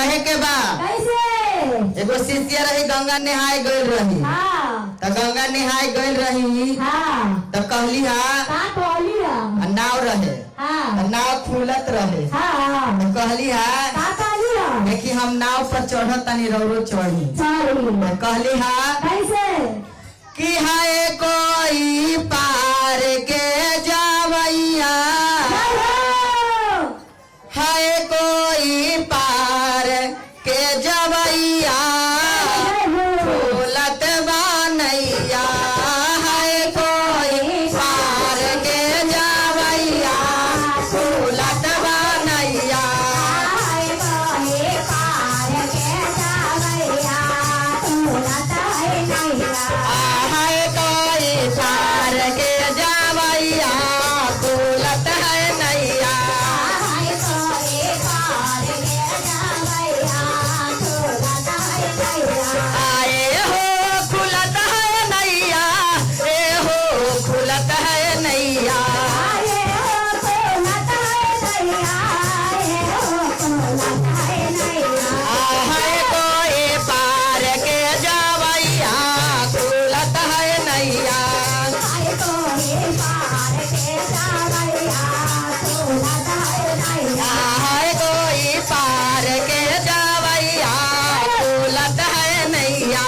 कहे के बा कैसे एगो शिष्य रही गंगा नहाए गई रही हाँ तो गंगा नहाए गई रही हाँ तो कहली का कहली नाव रहे हाँ नाव खुलत रहे हाँ तो कहली का कहली देखी हम नाव पर चढ़ तनी रौरो चढ़ी चढ़ी कहली कैसे कि है कोई पार के जावैया है कोई पार के जवैया फूलत बनैया है कोई पार के जवैया फूलत बनैया है कोई पार के जवैया फूलत है नैया आए हो खुलत है नैया ए हो खुलत है नैया है कोई पार के जवैया खुलत है नैया है कोई पार के जवैया खुलत है नैया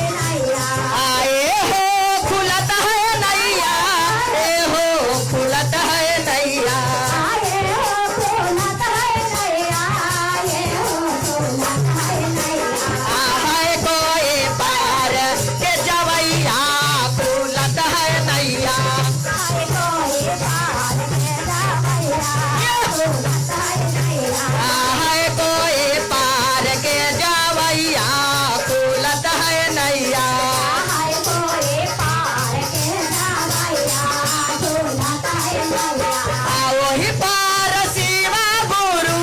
आए हो खुलत है नैया ए हो खुलत है नैया है कोई पार के जवैया खुलत है नैया है कोई पार के जवैया खुलत है नैया वही पार शिवा गुरु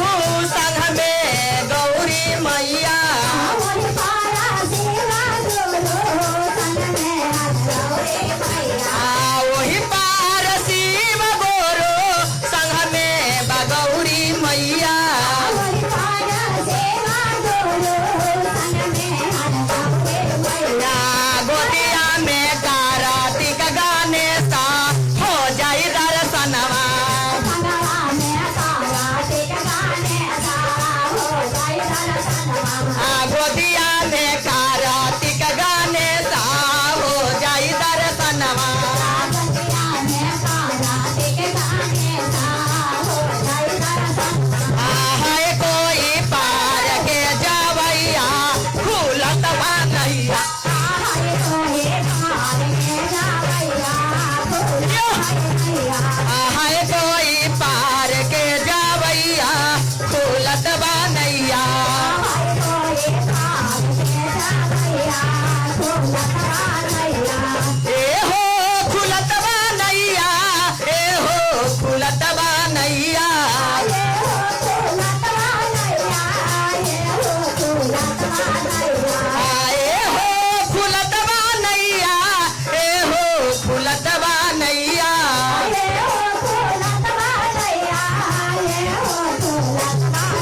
संग में गौरी मैया वही पार शिव गुरु संग में बगौरी मैया गोदिया में कार्तिक गणेश हो जाई दर्शनवा गोदिया में कार्तिक गणेश हो जाई दर्शनवा है कोई पार के जवैया खुलत बनैया है कोई पार के जवैया खुलत बनैया ए हो खुलत बनैया ए हो खुलत बनैया आए हो खुलत बनैया ए हो खुलत बनैया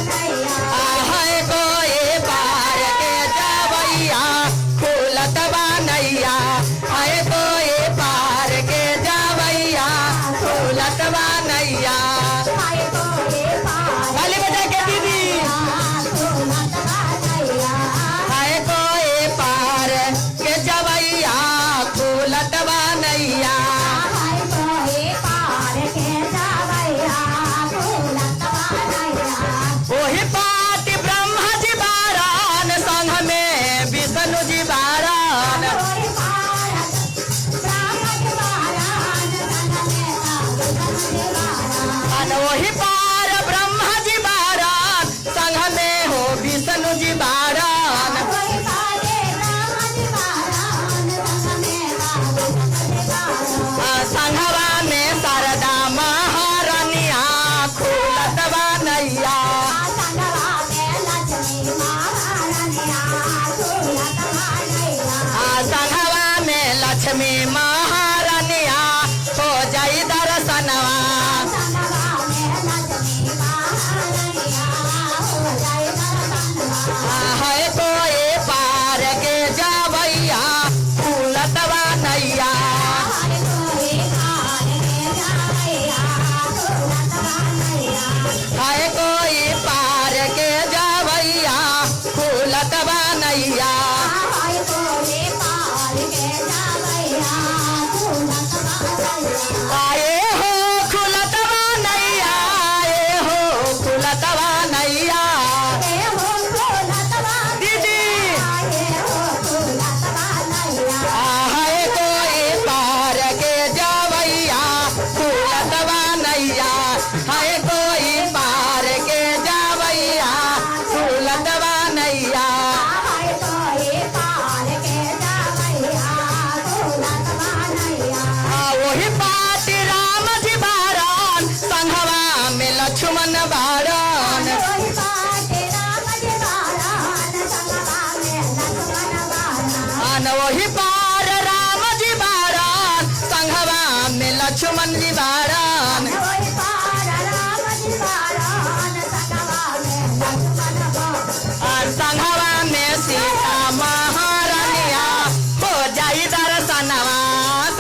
है कोई पार के जवैया खुलत बनैया है कोई पार के जवैया खुलत बनैया ताली बजा के दीदी है कोई पार के जवैया खुलत बनैया वही पाति ब्रह्मा जी बारान संग में विष्णु जी बारान वही पार ब्रह्मा जी बारान संग में हो विष्णु जी बारान संघवा में शारदा महारानिया खुलत बनैया संघवा में लक्ष्मी महारानिया हो जाई दर्शनवा लक्ष्मण जी बारन वही पार राम जी बारन संगवा में लक्ष्मण बारन संघवा में सीता महारानिया हो जाई दर्शनवा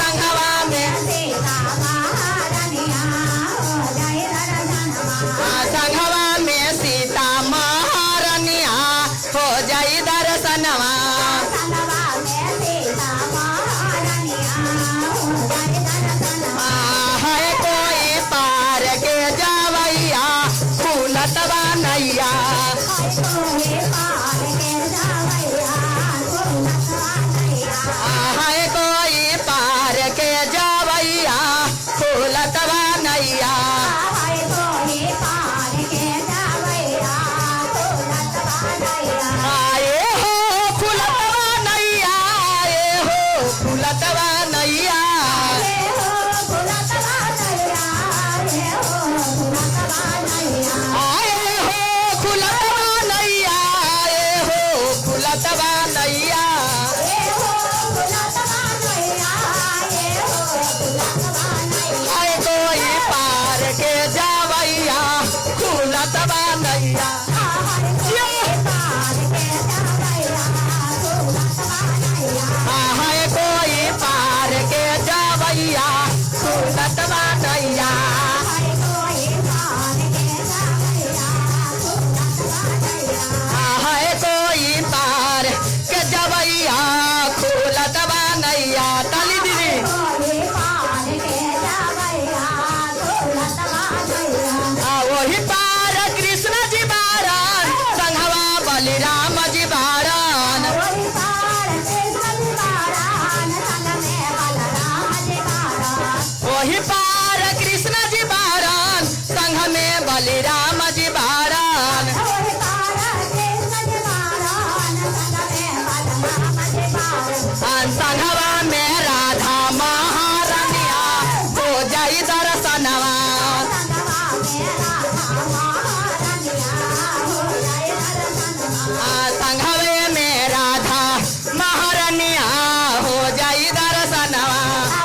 संघवा में सीता महारानिया हो जाए दर्शनवा संघवा में सीता महारानिया हो जाई दर्शनवा संगवा में सीता महारानिया हो जाए दर्शनवा है कोई पार के जावैया फूलतवा नैया कोई पार के जावैया फूलतवा नैया है कोई पार के जावैया फूलतवा नैया हाय कोई पार के जावैया फूलतवा नैया आए हो फूलतवा नैया आए हो फूलतवा नैया ये हो फूलतवा नैया ये हो फूलतवा नैया आए हो फूलतवा नैया आए हो फूलतवा नैया ये हो फूलतवा नैया ये हो फूलतवा नैया है कोई पार के जावैया फूलतवा नैया हाय कोई पार के जावैया फूलतवा नैया है कोई पार के जावैया फूलतवा नैया हाय कोई पार के जावैया फूलतवा नैया है कोई पार के जावैया फूलतवा नैया ताली दीदी कोई पार के जावैया फूलतवा नैया वही पार कृष्ण जी बारन संघवा बलिराम जी बारन वही पार कृष्ण जी बारन संग में बलराम जी बारन वही पार कृष्ण जी बारन संघ में बलिराम जी बारन वही पार कृष्ण जी बारन संग में बलराम जी बारन संघवा में राधा महारानिया हो जाई दर्शनवा संगवा में राधा महारानिया हो जाए दर्शनवा संघवे में राधा महारानिया हो जाई दर्शनवा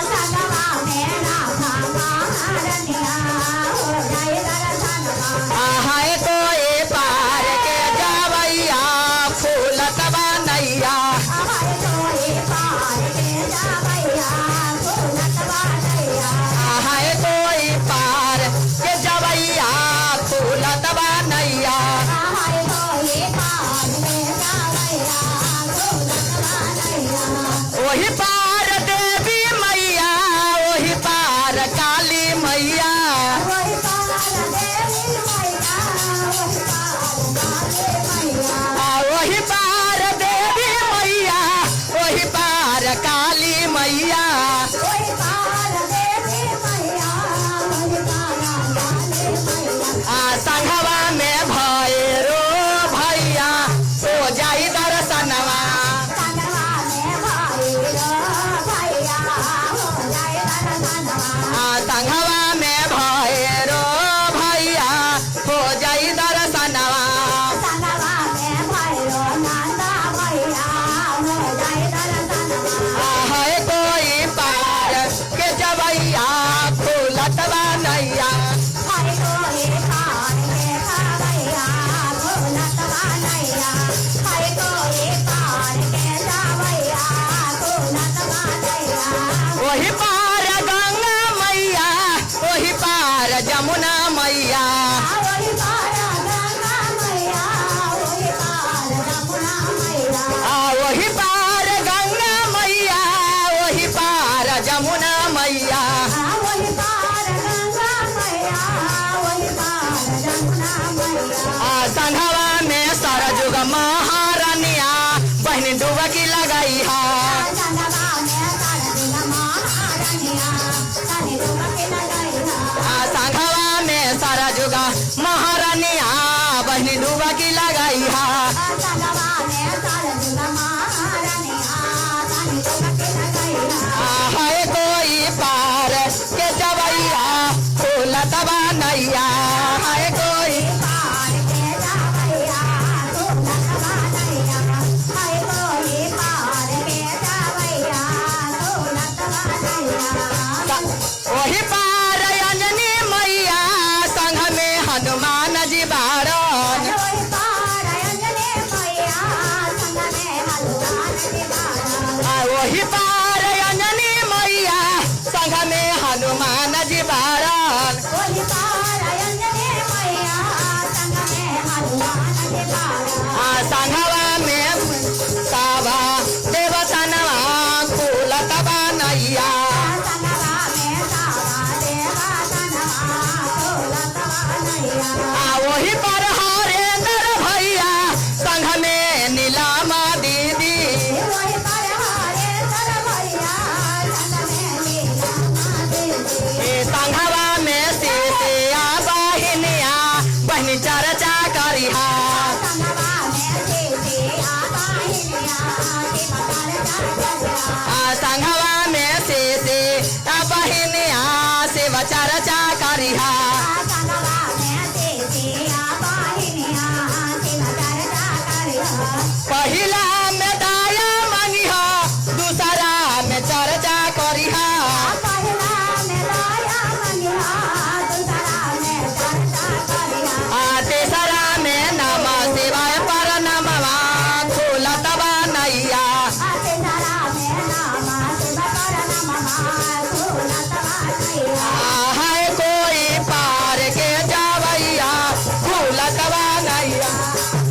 संगवा में राधा महारानिया हो जाए दर्शनवा है कोई पार के जावैया फूलतवा नैया हाय कोई पार के जावैया फूलतवा नैया है कोई पार के जावैया फूलतवा नैया हाय कोई पार के जावैया फूलतवा नैया वही पार देवी मैया वही पार काली मैया वही पार देवी मैया वही पार काली मैया वही पार देवी मैया वही पार काली मैया वही पार देवी मैया वही पार काली मैया संघवा में भैरो भैया हो जाई दर्शनवा संगवा में भाई रो भैया हो जाए दर्शनवा संघवा में भैरो भैया हो जाई दर्शनवा संगवा में भाई रो नंदा भैया हो जाए दर्शनवा है कोई पार के जवैया फूलतवा नैया हाय कोई पार के जावैया फूलतवा नैया हाय कोई पार के जावैया फूलतवा नैया वही पार गंगा मैया वही पार जमुना मैया वही पार गंगा मैया वही पार जमुना मैया वही पार गंगा मैया वही पार जमुना मैया वही पार गंगा मैया वही पार जमुना मैया संघवा में सरजुग महारानिया बहन डुबकी लगाई है संगवा में सरजुग महारानिया तनि डुबकी लगाइहा संघवा में सरजुग महारानिया बहन डुबकी लगाई है संगवा में सरजुग महारानिया तनि डुबकी लगाइहा है कोई पार के जवैया फूलतवा नैया है कोई पार के जावैया फूलतवा नैया हाय कोई पार के जावैया फूलतवा नैया वही पार अंजनी मैया संग में हनुमान जी बारन वही पार अंजनी मैया संग में हनुमान जी बारन वही पार अंजनी मैया संग में हनुमान जी बारन वही पार अंजनी मैया संग में हनुमान जी बारन संघवा में सावा देवतनवा खुलत बा नैया संगवा में सावा देवतनवा खुलत बा नैया वही पर हरेंद्र भैया संघ में नीलामा दीदी वही पर हरेंद्र भैया संग में नीलामा देवी संघवा में सीतिया बहिनिया बहनी चर्चा करिहा संगवा में सीतिया बहिनिया संघवा में सीतिया बहिनिया शिव चर्चा करिहा संगवा में सीतिया बहिनिया शिव चर्चा करिहा पहिला में दाया मंगिहा दूसरा में चर्चा करिहा पहिला में दाया मंगिहा दूसरा में चर्चा करिहा तेसरा में नमः शिवाय पर नमवा खुलत बा नैया तेसरा में नामा शिव पर नमः खुलत बा नैया है कोई पार के जावैया खुलत बा नैया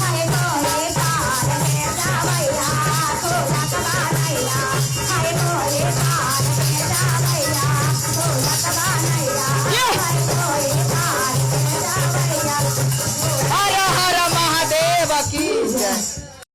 हाय गोरे पार के जावैया खुलत बा नैया हाय गोरे पार के जावैया खुलत बा नैया हाय गोरे पार के जावैया हर हर महादेव की जय।